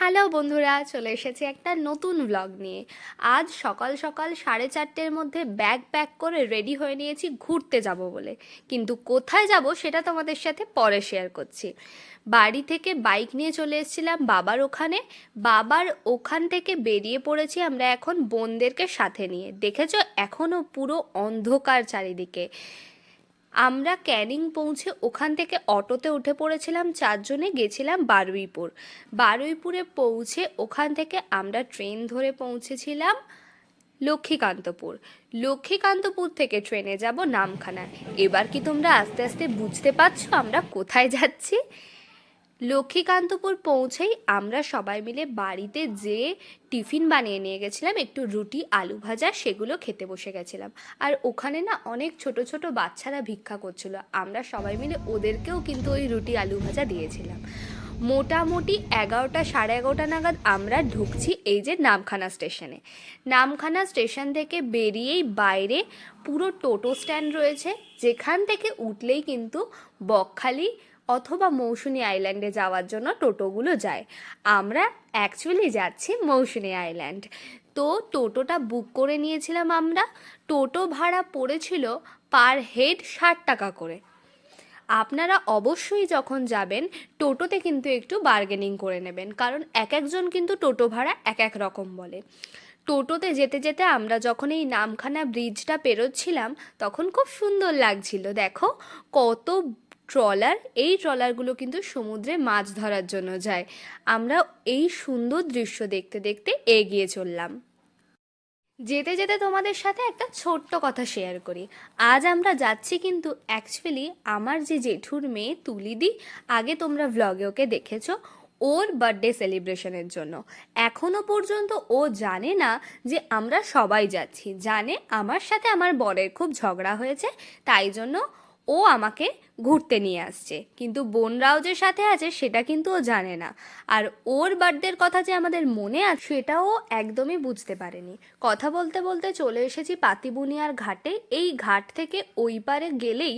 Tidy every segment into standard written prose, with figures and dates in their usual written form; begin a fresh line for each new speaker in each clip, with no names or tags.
Hello বন্ধুরা, চলে এসেছি একটা নতুন ব্লগ নিয়ে। আজ সকাল সকাল 4:30-এর মধ্যে ব্যাগ প্যাক করে রেডি হয়ে নিয়েছি ঘুরতে যাব বলে। কিন্তু কোথায় যাব সেটা তোমাদের সাথে পরে শেয়ার করছি। বাড়ি থেকে বাইক নিয়ে চলে এসেছিলাম বাবার ওখানে। বাবার ওখান থেকে বেরিয়ে পড়েছি আমরা এখন বোনদেরকে সাথে নিয়ে। দেখেছো এখনও পুরো অন্ধকার চারিদিকে। আমরা ক্যানিং পৌঁছে ওখান থেকে অটোতে উঠে পড়েছিলাম, চারজনে গেছিলাম বারুইপুর। বারুইপুরে পৌঁছে ওখান থেকে আমরা ট্রেন ধরে পৌঁছেছিলাম লক্ষ্মীকান্তপুর। লক্ষ্মীকান্তপুর থেকে ট্রেনে যাব নামখানা। এবার কি তোমরা আস্তে আস্তে বুঝতে পারছো আমরা কোথায় যাচ্ছি? লক্ষ্মীকান্তপুর পৌঁছেই আমরা সবাই মিলে বাড়িতে যেয়ে টিফিন বানিয়ে নিয়ে গেছিলাম, একটু রুটি আলু ভাজা, সেগুলো খেতে বসে গেছিলাম। আর ওখানে না অনেক ছোট ছোট বাচ্চারা ভিক্ষা করছিল, আমরা সবাই মিলে ওদেরকেও কিন্তু ওই রুটি আলু ভাজা দিয়েছিলাম। মোটামুটি 11টা 11:30 নাগাদ আমরা ঢুকছি এই যে নামখানা স্টেশনে। নামখানা স্টেশন থেকে বেরিয়েই বাইরে পুরো টোটো স্ট্যান্ড রয়েছে, যেখান থেকে উঠলেই কিন্তু বকখালি অথবা মৌসুনি আইল্যান্ডে যাওয়ার জন্য টোটোগুলো যায়। আমরা অ্যাকচুয়ালি যাচ্ছি মৌসুনি আইল্যান্ড। তো টোটোটা বুক করে নিয়েছিলাম আমরা। টোটো ভাড়া পড়েছিল পার হেড 60 টাকা করে। আপনারা অবশ্যই যখন যাবেন টোটোতে কিন্তু একটু বার্গেনিং করে নেবেন, কারণ এক একজন কিন্তু টোটো ভাড়া এক এক রকম বলে। টোটোতে যেতে যেতে আমরা যখন এই নামখানা ব্রিজটা পেরোচ্ছিলাম তখন খুব সুন্দর লাগছিল। দেখো কত ট্রলার, এই ট্রলারগুলো কিন্তু সমুদ্রে মাছ ধরার জন্য যায়। আমরা এই সুন্দর দৃশ্য দেখতে দেখতে এগিয়ে চললাম। যেতে যেতে তোমাদের সাথে একটা ছোট্ট কথা শেয়ার করি। আজ আমরা যাচ্ছি কিন্তু অ্যাকচুয়ালি আমার যে জেঠুর মেয়ে তুলিদি, আগে তোমরা ভ্লগে ওকে দেখেছো, ওর বার্থডে সেলিব্রেশনের জন্য। এখনও পর্যন্ত ও জানে না যে আমরা সবাই যাচ্ছি। জানে আমার সাথে আমার বরের খুব ঝগড়া হয়েছে, তাই জন্য ও আমাকে ঘুরতে নিয়ে আসছে, কিন্তু বোনরাও যে সাথে আছে সেটা কিন্তু ও জানে না। আর ওর বার্থডের কথা যে আমাদের মনে আছে সেটাও একদমই বুঝতে পারেনি। কথা বলতে বলতে চলে এসেছি পাতিবুনিয়ার ঘাটে। এই ঘাট থেকে ওই পারে গেলেই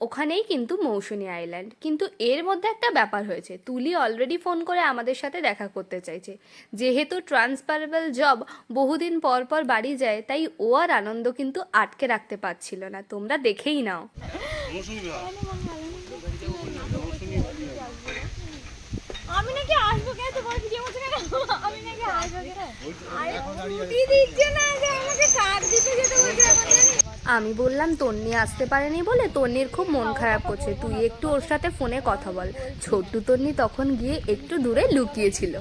ওখানেই কিন্তু মৌসুনি আইল্যান্ড। কিন্তু এর মধ্যে একটা ব্যাপার হয়েছে, তুলি অলরেডি ফোন করে আমাদের সাথে দেখা করতে চাইছে। যেহেতু ট্রান্সফারেবল জব, বহুদিন পর পর বাড়ি যায়, তাই ও আর আনন্দ কিন্তু আটকে রাখতে পারছিল না। তোমরা দেখেই নাও। আমি নাকি আসবো কেন, তোমার ভিডিও করতে কেন, আমি নাকি আসবো কেন, আরে ছুটি দিচ্ছে না যে আমাকে কার্ড দিতে যেতে বলছে এখন জানি। আমি বললাম তন্নি আসতে পারেনি বলে, তন্নির খুব মন খারাপ করছে, তুই একটু ওর সাথে ফোনে কথা বল। ছোট্ট তন্নি তখন গিয়ে একটু দূরে লুকিয়েছিল।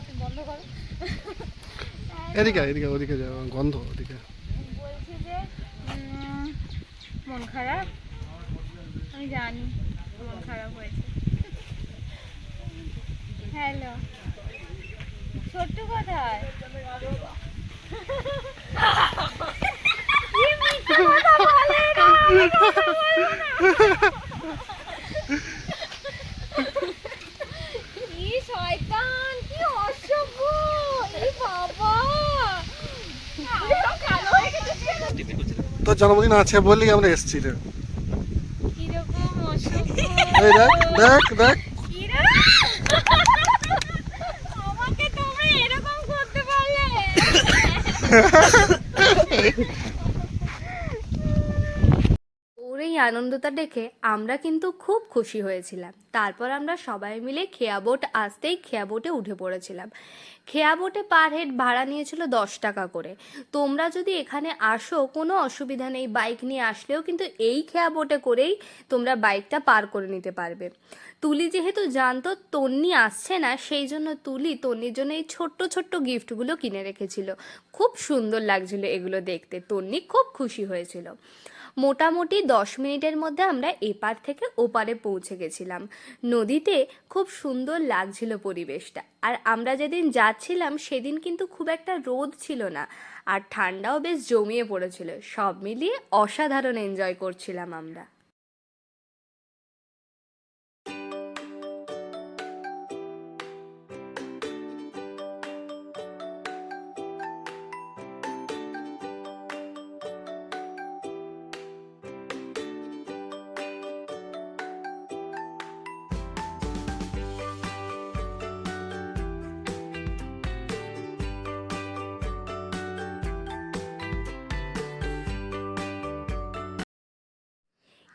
এদিকে এদিকে ওদিকে যাও, গন্ধ ওদিকে।
বলছি যে মন খারাপ, আমি জানি মন খারাপ হয়েছে। হ্যালো, ছোট্ট কোথায়? কি শয়তান, কি অসভ্য, এই বাবা কালো হয়ে গেছিস কেন?
তোর জন্মদিন আছে বলেই আমরা এসেছি রে।
কিরকম অসভ্য,
এই দেখ দেখ দেখ।
আমাকে তোমরা এরকম করতে পারলে?
ওর এই আনন্দটা দেখে আমরা কিন্তু খুব খুশি হয়েছিলাম। তারপর আমরা সবাই মিলে খেয়া বোট আসতেই খেয়া বোটে উঠে পড়েছিলাম। খেয়া বোটে পার হেড ভাড়া নিয়েছিল 10 টাকা করে। তোমরা যদি এখানে আসো কোনো অসুবিধা নেই, বাইক নিয়ে আসলেও কিন্তু এই খেয়া বোটে করেই তোমরা বাইকটা পার করে নিতে পারবে। তুলি যেহেতু জানতো তন্নি আসছে না, সেই জন্য তুলি তন্নির জন্য এই ছোট্ট ছোট্ট গিফটগুলো কিনে রেখেছিল। খুব সুন্দর লাগছিল এগুলো দেখতে, তন্নি খুব খুশি হয়েছিল। মোটামুটি 10 মিনিটের মধ্যে আমরা এপার থেকে ওপারে পৌঁছে গেছিলাম। নদীতে খুব সুন্দর লাগছিল পরিবেশটা। আর আমরা যেদিন যাচ্ছিলাম সেদিন কিন্তু খুব একটা রোদ ছিল না, আর ঠান্ডাও বেশ জমিয়ে পড়েছিল। সব মিলিয়ে অসাধারণ এনজয় করছিলাম আমরা।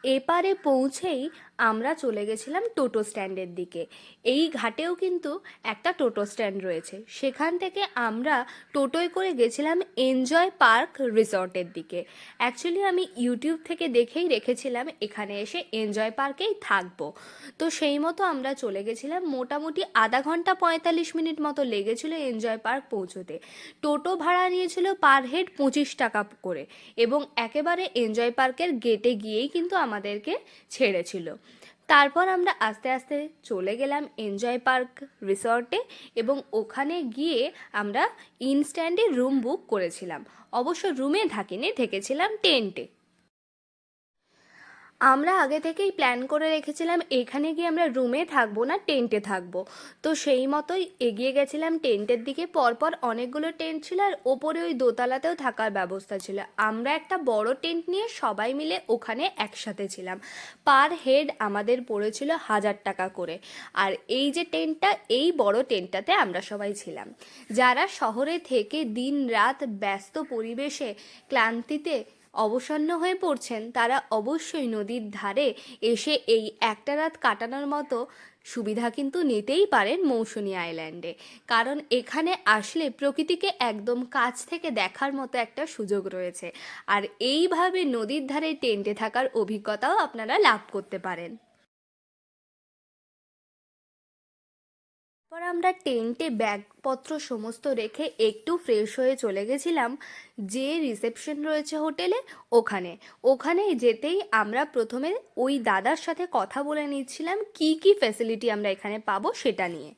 এপারে পৌঁছেই আমরা চলে গেছিলাম টোটো স্ট্যান্ডের দিকে। এই ঘাটেও কিন্তু একটা টোটো স্ট্যান্ড রয়েছে, সেখান থেকে আমরা টোটোয় করে গেছিলাম এনজয় পার্ক রিসর্টের দিকে। অ্যাকচুয়ালি আমি ইউটিউব থেকে দেখেই রেখেছিলাম এখানে এসে এনজয় পার্কেই থাকবো, তো সেই মতো আমরা চলে গেছিলাম। মোটামুটি আধা ঘন্টা 45 মিনিট মতো লেগেছিল এনজয় পার্ক পৌঁছোতে। টোটো ভাড়া নিয়েছিল পার হেড 25 টাকা করে, এবং একেবারে এনজয় পার্কের গেটে গিয়েই কিন্তু আমাদেরকে ছেড়েছিল। তারপর আমরা আস্তে আস্তে চলে গেলাম এনজয় পার্ক রিসর্টে, এবং ওখানে গিয়ে আমরা ইনস্ট্যান্টে রুম বুক করেছিলাম। অবশ্য রুমে থাকিনি, থেকেছিলাম টেন্টে। আমরা আগে থেকেই প্ল্যান করে রেখেছিলাম এখানে গিয়ে আমরা রুমে থাকবো না, টেন্টে থাকবো। তো সেই মতোই এগিয়ে গেছিলাম টেন্টের দিকে। পরপর অনেকগুলো টেন্ট ছিল, আর ওপরে ওই দোতলাতেও থাকার ব্যবস্থা ছিল। আমরা একটা বড় টেন্ট নিয়ে সবাই মিলে ওখানে একসাথে ছিলাম। পার হেড আমাদের পড়েছিল 1000 টাকা করে। আর এই যে টেন্টটা, এই বড় টেন্টটাতে আমরা সবাই ছিলাম। যারা শহরে থেকে দিন রাত ব্যস্ত পরিবেশে ক্লান্তিতে অবসন্ন হয়ে পড়ছেন, তারা অবশ্যই নদীর ধারে এসে এই একটা রাত কাটানোর মতো সুবিধা কিন্তু নিতেই পারেন মৌসুনী আইল্যান্ডে। কারণ এখানে আসলে প্রকৃতিকে একদম কাছ থেকে দেখার মতো একটা সুযোগ রয়েছে, আর এইভাবে নদীর ধারে টেন্টে থাকার অভিজ্ঞতাও আপনারা লাভ করতে পারেন। তারপর আমরা টেন্টে ব্যাগপত্র সমস্ত রেখে একটু ফ্রেশ হয়ে চলে গেছিলাম যে রিসেপশন রয়েছে হোটেলে, ওখানে যেতেই আমরা প্রথমে ওই দাদার সাথে কথা বলে নিচ্ছিলাম কি কি ফ্যাসিলিটি আমরা এখানে পাবো সেটা নিয়ে।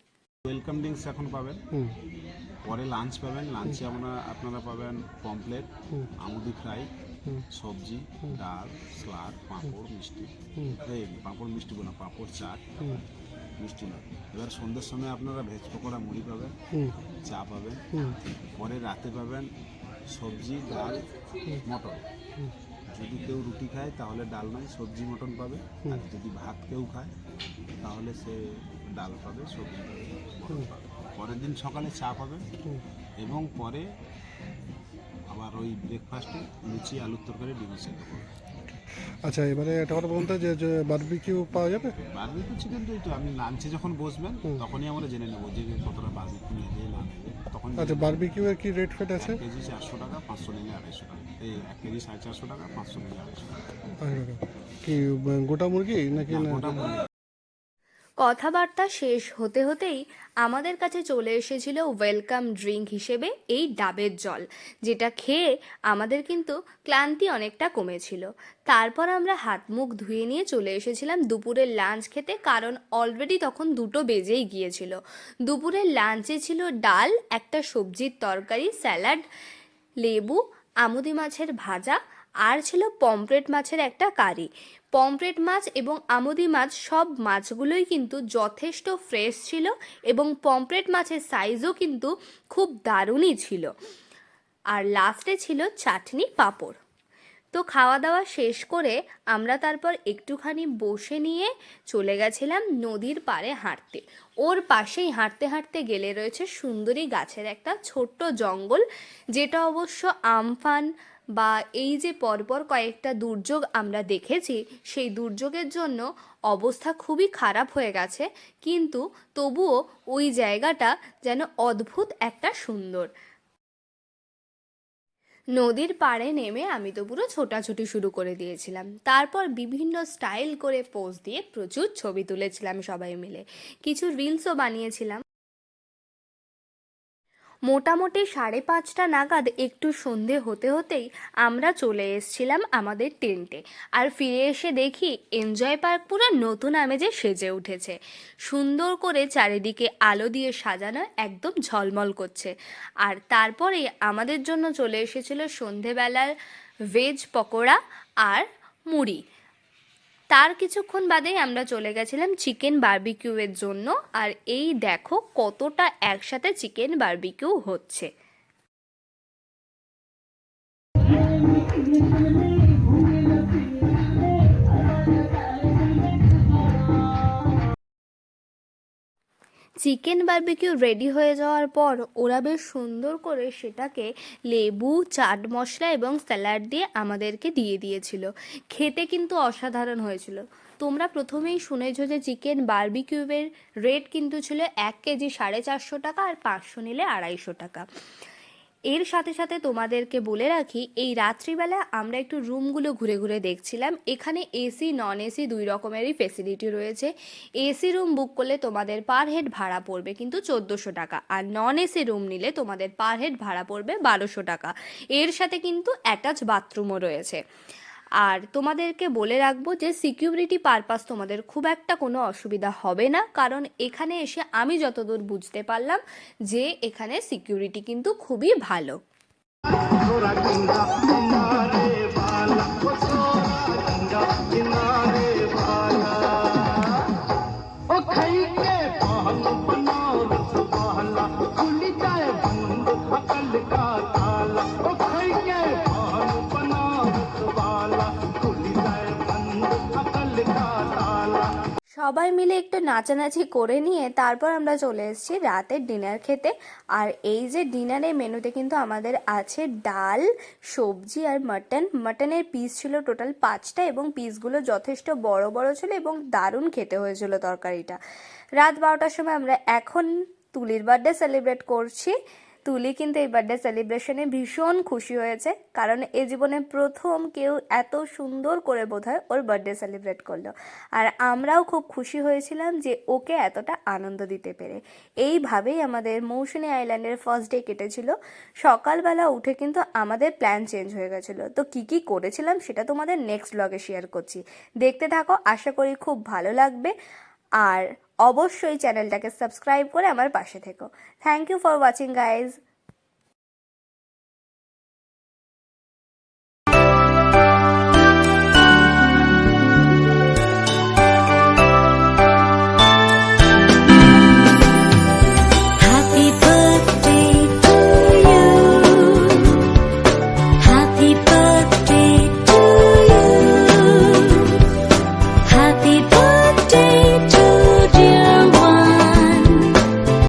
ওয়েলকাম ড্রিঙ্কস এখন পাবেন,
হুম
পরে লাঞ্চ পাবেন। লাঞ্চে আপনারা পাবেন পমপ্লেট, আমুদি ফ্রাই, সবজি, ডাল, স্যালাড, পাঁপড়, মিষ্টি। পাঁপড় মিষ্টি বলা, পাঁপড়, চাট, মিষ্টি নয়। এবার সন্ধ্যের সময় আপনারা ভেজ পকোড়া, মুড়ি পাবেন, চা পাবেন। পরে রাতে পাবেন সবজি, ডাল, মটন। যদি কেউ রুটি খায় তাহলে ডাল নয়, সবজি মটন পাবে। আর যদি ভাত কেউ খায় তাহলে সে ডাল পাবে, সবজি পাবে, মটন পাবে। পরের দিন সকালে চা পাবেন, এবং পরে আবার ওই ব্রেকফাস্টে লুচি, আলুর তরকারি, ডিম সেদ্ধ পাবে।
আচ্ছা, এবারে একটা কথা বলতে যে বারবিকিউ পাওয়া যাবে?
বারবিকিউ চিকেন তো আপনি লাঞ্চে যখন বসবেন তখনই আমরা জেনে নেবো যে কতটা বারবিকিউ নেবে না নেবে, তখন।
আচ্ছা, বারবিকিউ এর কি রেট ফেট আছে?
1 কেজি 400 টাকা, 500 নিলে 250 টাকা। এই 1 কেজি 450 টাকা, 500 নিলে 250 টাকা।
কি গোটা মুরগি নাকি না?
গোটা মুরগি।
কথাবার্তা শেষ হতে হতেই আমাদের কাছে চলে এসেছিল ওয়েলকাম ড্রিঙ্ক হিসেবে এই ডাবের জল, যেটা খেয়ে আমাদের কিন্তু ক্লান্তি অনেকটা কমেছিল। তারপর আমরা হাত মুখ ধুয়ে নিয়ে চলে এসেছিলাম দুপুরের লাঞ্চ খেতে, কারণ অলরেডি তখন 2টো বেজেই গিয়েছিল। দুপুরের লাঞ্চে ছিল ডাল, একটা সবজির তরকারি, স্যালাড, লেবু, আমুদি মাছের ভাজা, আর ছিল পমফ্রেট মাছের একটা কারি। পমফ্রেট মাছ এবং আমুদি মাছ সব মাছগুলোই কিন্তু যথেষ্ট ফ্রেশ ছিল, এবং পমফ্রেট মাছের সাইজও কিন্তু খুব দারুণই ছিল। আর লাস্টে ছিল চাটনি, পাঁপড়। তো খাওয়া দাওয়া শেষ করে আমরা তারপর একটুখানি বসে নিয়ে চলে গেছিলাম নদীর পাড়ে হাঁটতে। ওর পাশেই হাঁটতে হাঁটতে গেলে রয়েছে সুন্দরী গাছের একটা ছোট্ট জঙ্গল, যেটা অবশ্য আমফান বা এই যে পরপর কয়েকটা দুর্যোগ আমরা দেখেছি, সেই দুর্যোগের জন্য অবস্থা খুবই খারাপ হয়ে গেছে, কিন্তু তবুও ওই জায়গাটা যেন অদ্ভুত একটা সুন্দর। নদীর পাড়ে নেমে আমি তো পুরো ছোটাছুটি শুরু করে দিয়েছিলাম। তারপর বিভিন্ন স্টাইল করে পোজ দিয়ে প্রচুর ছবি তুলেছিলাম সবাই মিলে, কিছু রিলসও বানিয়েছিলাম। মোটামুটি 5:30 নাগাদ একটু সন্ধে হতে হতেই আমরা চলে এসেছিলাম আমাদের টেন্টে। আর ফিরে এসে দেখি এনজয় পার্ক পুরো নতুন আমেজে সেজে উঠেছে। সুন্দর করে চারিদিকে আলো দিয়ে সাজানো, একদম ঝলমল করছে। আর তারপরে আমাদের জন্য চলে এসেছিল সন্ধেবেলার ভেজ পকোড়া আর মুড়ি। তার কিছুক্ষণ বাদেই আমরা চলে গেছিলাম চিকেন বারবিকিউয়ের জন্য। আর এই দেখো কতটা একসাথে চিকেন বারবিকিউ হচ্ছে। চিকেন বারবিকিউ রেডি হয়ে যাওয়ার পর ওরা বেশ সুন্দর করে সেটাকে লেবু, চাট মশলা এবং স্যালাড দিয়ে আমাদেরকে দিয়ে দিয়েছিল। খেতে কিন্তু অসাধারণ হয়েছিল। তোমরা প্রথমেই শুনেছো যে চিকেন বারবিকিউয়ের রেট কিন্তু ছিল 1 কেজি 450 টাকা, আর 500 নিলে 250 টাকা। এর সাথে সাথে তোমাদেরকে বলে রাখি, এই রাত্রিবেলা আমরা একটু রুমগুলো ঘুরে ঘুরে দেখছিলাম। এখানে এসি, নন এসি দুই রকমেরই ফেসিলিটি রয়েছে। এসি রুম বুক করলে তোমাদের পার হেড ভাড়া পড়বে কিন্তু 1400 টাকা, আর নন এসি রুম নিলে তোমাদের পার হেড ভাড়া পড়বে 1200 টাকা। এর সাথে কিন্তু অ্যাটাচ বাথরুমও রয়েছে। আর তোমাদেরকে বলে রাখবো যে সিকিউরিটি পারপাস তোমাদের খুব একটা কোনো অসুবিধা হবে না, কারণ এখানে এসে আমি যতদূর বুঝতে পারলাম যে এখানে সিকিউরিটি কিন্তু খুবই ভালো। সবাই মিলে একটু নাচানাচি করে নিয়ে তারপর আমরা চলে এসেছি রাতের ডিনার খেতে। আর এই যে ডিনারের মেনুতে কিন্তু আমাদের আছে ডাল, সবজি আর মাটনের পিস ছিল টোটাল 5টা, এবং পিসগুলো যথেষ্ট বড় বড় ছিল এবং দারুণ খেতে হয়েছিল তরকারিটা। রাত 12টার সময় আমরা এখন তুলির বার্থডে সেলিব্রেট করছি। তুলি কিন্তু এই বার্থডে সেলিব্রেশনে ভীষণ খুশি হয়েছে, কারণ এ জীবনে প্রথম কেউ এত সুন্দর করে বোধহয় ওর বার্থডে সেলিব্রেট করলো। আর আমরাও খুব খুশি হয়েছিলাম যে ওকে এতটা আনন্দ দিতে পেরে। এইভাবেই আমাদের মৌসুনী আইল্যান্ডের ফার্স্ট ডে কেটেছিল। সকালবেলা উঠে কিন্তু আমাদের প্ল্যান চেঞ্জ হয়ে গেছিলো। তো কী কী করেছিলাম সেটা তোমাদের নেক্সট ব্লগে শেয়ার করছি, দেখতে থাকো, আশা করি খুব ভালো লাগবে। আর অবশ্যই চ্যানেলটাকে সাবস্ক্রাইব করে আমার পাশে থেকো। Thank you for watching guys.